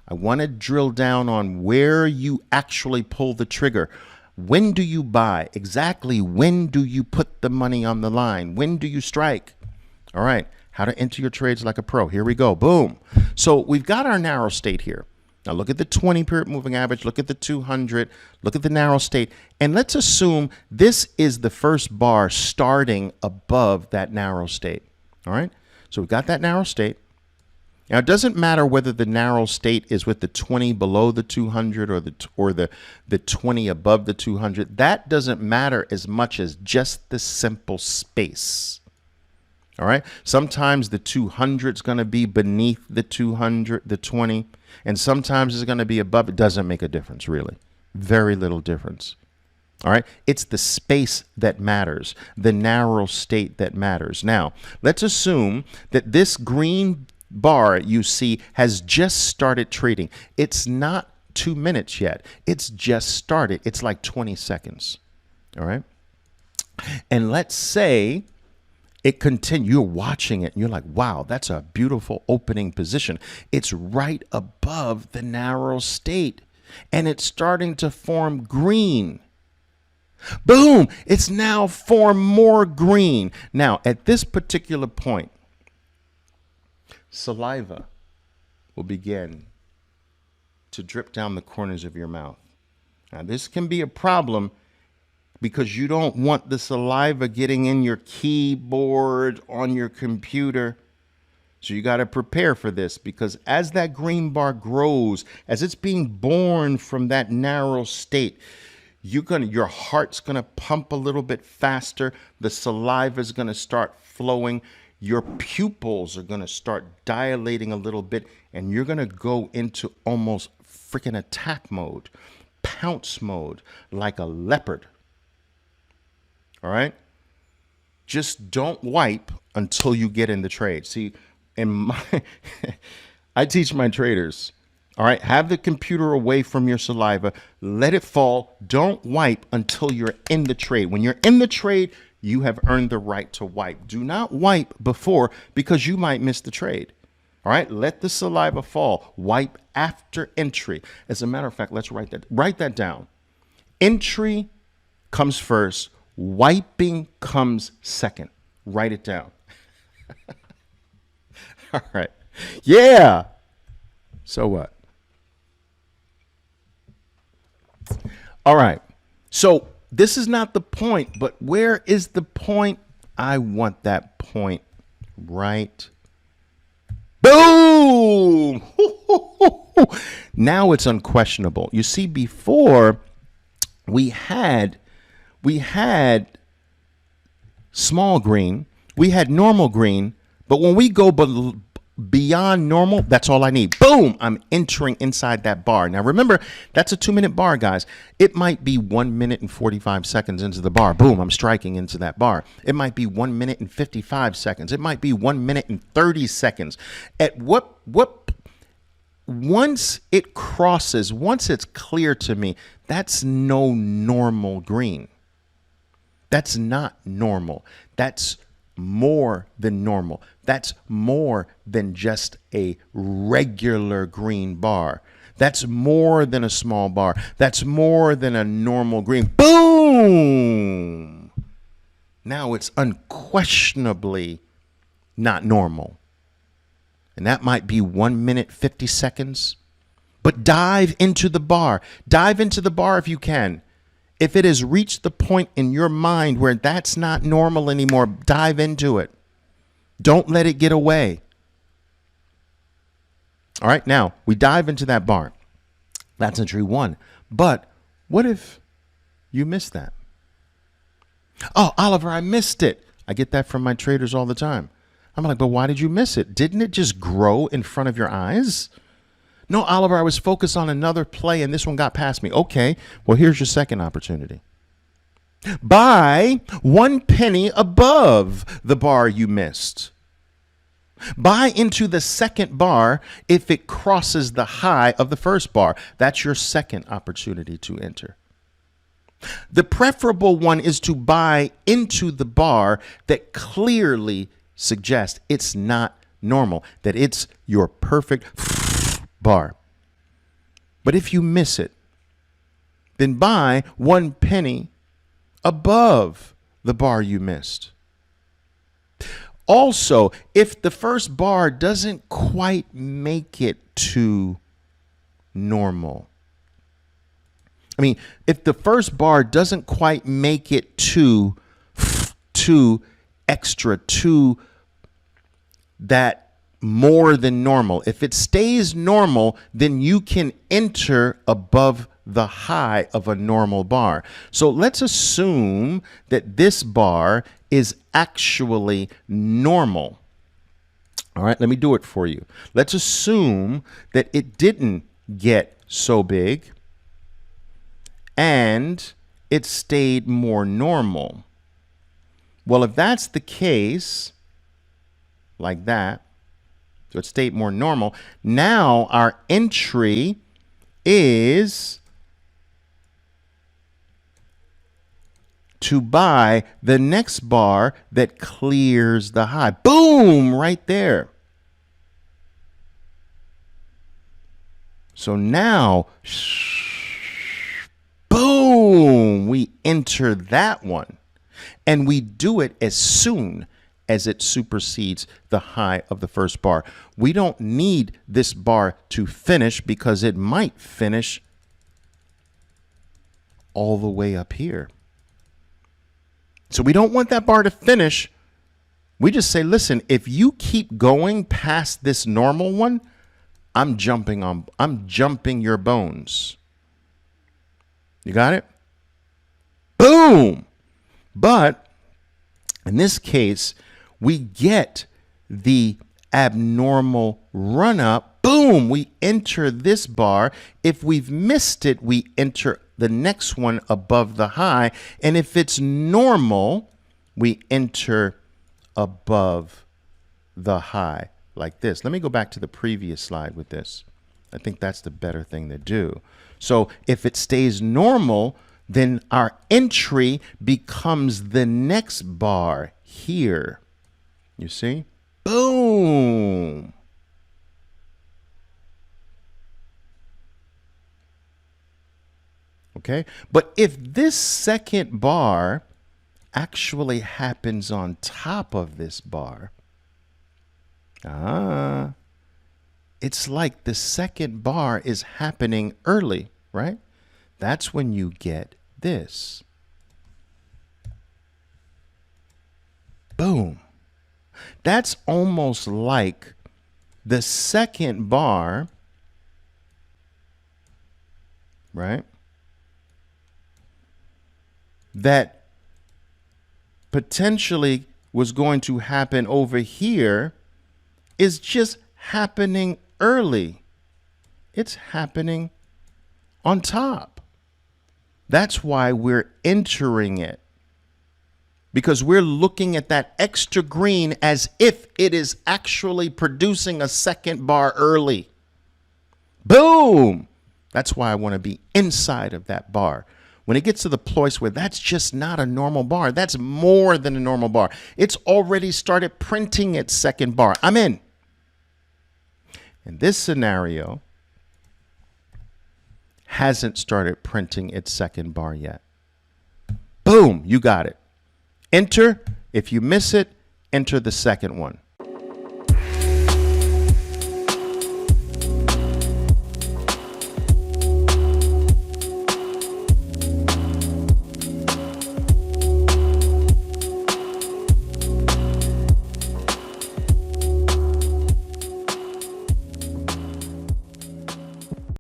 I want to drill down on where you actually pull the trigger. When do you buy? Exactly when do you put the money on the line? When do you strike? All right, how to enter your trades like a pro. Here we go. Boom. So we've got our narrow state here. Now look at the 20-period moving average, look at the 200, look at the narrow state, and let's assume this is the first bar starting above that narrow state. All right, so we've got that narrow state. Now, it doesn't matter whether the narrow state is with the 20 below the 200 or the 20 above the 200. That doesn't matter as much as just the simple space. All right. Sometimes the 200 is going to be beneath the 200, the 20, and sometimes it's going to be above. It doesn't make a difference, really. Very little difference. All right. It's the space that matters, the narrow state that matters. Now, let's assume that this green bar you see has just started trading. It's not 2 minutes yet. It's just started. It's like 20 seconds. All right. And let's say it continues. You're watching it and you're like, wow, that's a beautiful opening position. It's right above the narrow state and it's starting to form green. Boom. It's now formed more green. Now, at this particular point, saliva will begin to drip down the corners of your mouth. Now, this can be a problem because you don't want the saliva getting in your keyboard, on your computer. So you got to prepare for this, because as that green bar grows, as it's being born from that narrow state, your heart's going to pump a little bit faster. The saliva is going to start flowing. Your pupils are going to start dilating a little bit, and you're going to go into almost freaking attack mode, pounce mode, like a leopard. All right? Just don't wipe until you get in the trade. See, I teach my traders, all right, have the computer away from your saliva, let it fall, don't wipe until you're in the trade. When you're in the trade, you have earned the right to wipe. Do not wipe before, because you might miss the trade. All right, let the saliva fall. Wipe after entry. As a matter of fact, let's write that down. Entry comes first. Wiping comes second. Write it down. All right. Yeah. So what? All right. So this is not the point, but where is the point? I want that point right. Boom! Now it's unquestionable. You see, before we had small green, we had normal green, but when we go beyond normal, that's all I need. Boom! I'm entering inside that bar. Now remember, that's a 2-minute bar, guys. It might be 1 minute and 45 seconds into the bar. Boom, I'm striking into that bar. It might be 1 minute and 55 seconds. It might be 1 minute and 30 seconds. At once it crosses, once it's clear to me, that's no normal green. That's not normal. That's more than normal. That's more than just a regular green bar. That's more than a small bar. That's more than a normal green. Boom! Now it's unquestionably not normal. And that might be 1 minute, 50 seconds. But dive into the bar. Dive into the bar if you can. If it has reached the point in your mind where that's not normal anymore, dive into it. Don't let it get away. All right, now we dive into that bar. That's entry one. But what if you missed that? Oh, Oliver, I missed it. I get that from my traders all the time. I'm like, but why did you miss it? Didn't it just grow in front of your eyes? No, Oliver, I was focused on another play and this one got past me. Okay, well, here's your second opportunity. Buy 1 penny above the bar you missed. Buy into the second bar if it crosses the high of the first bar. That's your second opportunity to enter. The preferable one is to buy into the bar that clearly suggests it's not normal, that it's your perfect bar. But if you miss it, then buy 1 penny above the bar you missed. Also, if the first bar doesn't quite make it to normal, if the first bar doesn't quite make it to extra, to that more than normal, if it stays normal, then you can enter above the high of a normal bar. So let's assume that this bar is actually normal. All right, let me do it for you. Let's assume that it didn't get so big and it stayed more normal. Well, if that's the case, like that, so it stayed more normal, now our entry is to buy the next bar that clears the high. Boom, right there. So now, boom, we enter that one. And we do it as soon as it supersedes the high of the first bar. We don't need this bar to finish because it might finish all the way up here. So we don't want that bar to finish. We just say, listen, if you keep going past this normal one, I'm jumping your bones. You got it? Boom. But in this case, we get the abnormal run up. Boom, we enter this bar. If we've missed it, we enter the next one above the high. And if it's normal, we enter above the high like this. Let me go back to the previous slide with this. I think that's the better thing to do. So if it stays normal, then our entry becomes the next bar here. You see? Boom. Okay? But if this second bar actually happens on top of this bar, it's like the second bar is happening early, right? That's when you get this. Boom. That's almost like the second bar, right? That potentially was going to happen over here is just happening early. It's happening on top. That's why we're entering it. Because we're looking at that extra green as if it is actually producing a second bar early. Boom! That's why I want to be inside of that bar. When it gets to the place where that's just not a normal bar, that's more than a normal bar. It's already started printing its second bar. I'm in. And this scenario hasn't started printing its second bar yet. Boom, you got it. Enter. If you miss it, enter the second one.